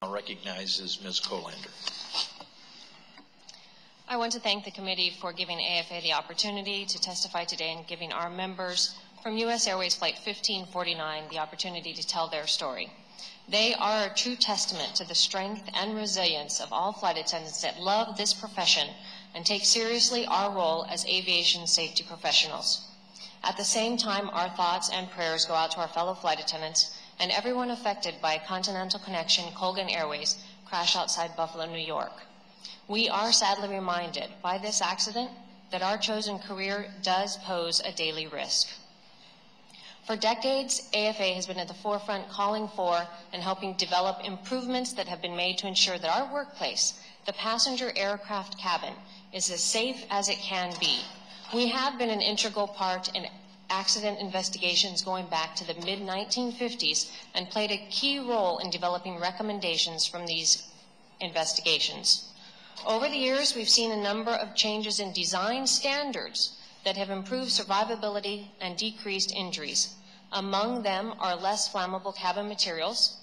Recognizes Ms. Kolander. I want to thank the committee for giving AFA the opportunity to testify today and giving our members from U.S. Airways Flight 1549 the opportunity to tell their story. They are a true testament to the strength and resilience of all flight attendants that love this profession and take seriously our role as aviation safety professionals. At the same time, our thoughts and prayers go out to our fellow flight attendants and everyone affected by a Continental Connection Colgan Airways crash outside Buffalo, New York. We are sadly reminded by this accident that our chosen career does pose a daily risk. For decades, AFA has been at the forefront calling for and helping develop improvements that have been made to ensure that our workplace, the passenger aircraft cabin, is as safe as it can be. We have been an integral part in accident investigations going back to the mid-1950s and played a key role in developing recommendations from these investigations. Over the years, we've seen a number of changes in design standards that have improved survivability and decreased injuries. Among them are less flammable cabin materials,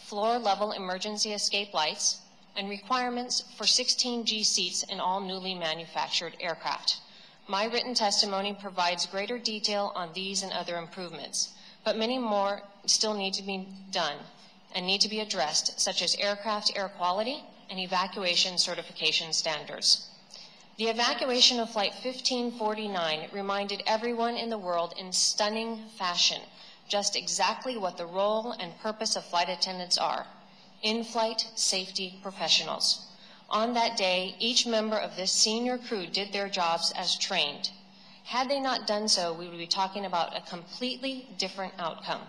floor-level emergency escape lights, and requirements for 16G seats in all newly manufactured aircraft. My written testimony provides greater detail on these and other improvements, but many more still need to be done and need to be addressed, such as aircraft air quality and evacuation certification standards. The evacuation of Flight 1549 reminded everyone in the world in stunning fashion just exactly what the role and purpose of flight attendants are: in-flight safety professionals. On that day, each member of this senior crew did their jobs as trained. Had they not done so, we would be talking about a completely different outcome.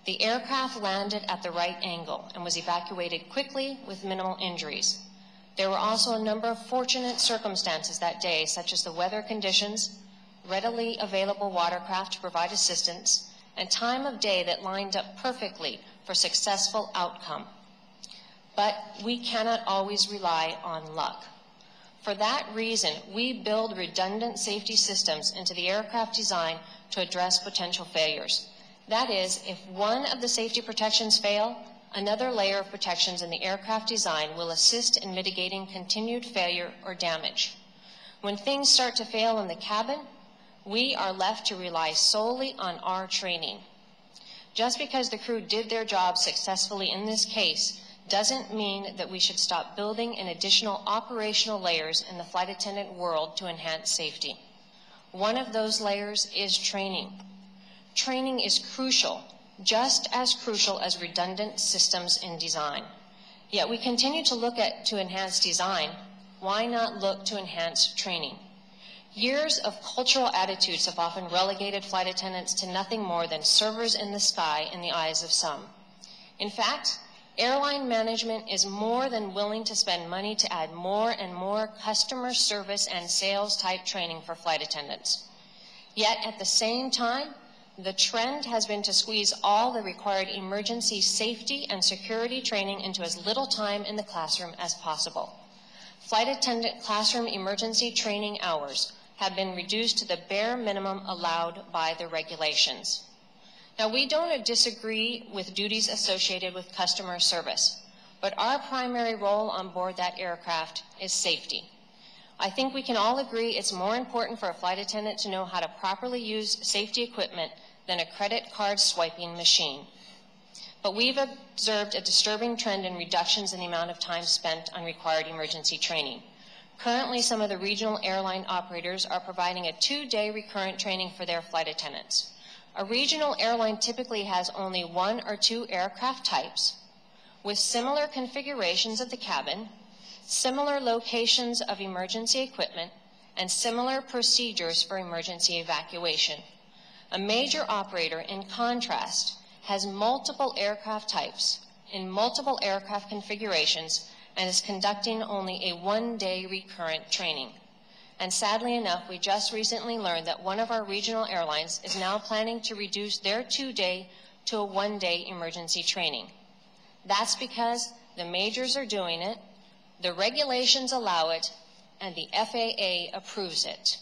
The aircraft landed at the right angle and was evacuated quickly with minimal injuries. There were also a number of fortunate circumstances that day, such as the weather conditions, readily available watercraft to provide assistance, and time of day that lined up perfectly for successful outcome. But we cannot always rely on luck. For that reason, we build redundant safety systems into the aircraft design to address potential failures. That is, if one of the safety protections fail, another layer of protections in the aircraft design will assist in mitigating continued failure or damage. When things start to fail in the cabin, we are left to rely solely on our training. Just because the crew did their job successfully in this case doesn't mean that we should stop building in additional operational layers in the flight attendant world to enhance safety. One of those layers is training. Training is crucial, just as crucial as redundant systems in design. Yet we continue to look to enhance design. Why not look to enhance training? Years of cultural attitudes have often relegated flight attendants to nothing more than servers in the sky in the eyes of some. In fact, airline management is more than willing to spend money to add more and more customer service and sales type training for flight attendants. Yet at the same time, the trend has been to squeeze all the required emergency safety and security training into as little time in the classroom as possible. Flight attendant classroom emergency training hours have been reduced to the bare minimum allowed by the regulations. Now, we don't disagree with duties associated with customer service, but our primary role on board that aircraft is safety. I think we can all agree it's more important for a flight attendant to know how to properly use safety equipment than a credit card swiping machine. But we've observed a disturbing trend in reductions in the amount of time spent on required emergency training. Currently, some of the regional airline operators are providing a 2-day recurrent training for their flight attendants. A regional airline typically has only 1 or 2 aircraft types with similar configurations of the cabin, similar locations of emergency equipment, and similar procedures for emergency evacuation. A major operator, in contrast, has multiple aircraft types in multiple aircraft configurations and is conducting only a 1-day recurrent training. And sadly enough, we just recently learned that one of our regional airlines is now planning to reduce their 2-day to a 1-day emergency training. That's because the majors are doing it, the regulations allow it, and the FAA approves it.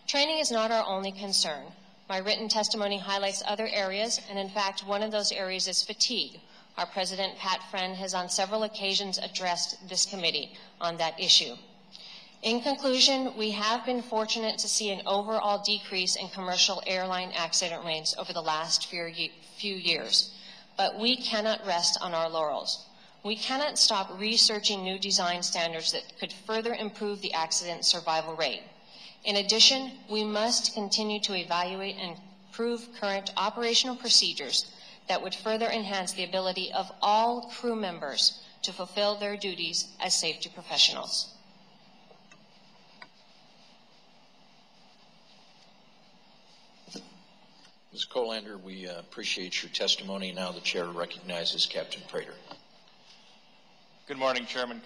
Training is not our only concern. My written testimony highlights other areas, and in fact, one of those areas is fatigue. Our President, Pat Friend, has on several occasions addressed this committee on that issue. In conclusion, we have been fortunate to see an overall decrease in commercial airline accident rates over the last few years, but we cannot rest on our laurels. We cannot stop researching new design standards that could further improve the accident survival rate. In addition, we must continue to evaluate and improve current operational procedures that would further enhance the ability of all crew members to fulfill their duties as safety professionals. Ms. Kolander, we appreciate your testimony. Now the chair recognizes Captain Prater. Good morning, Chairman.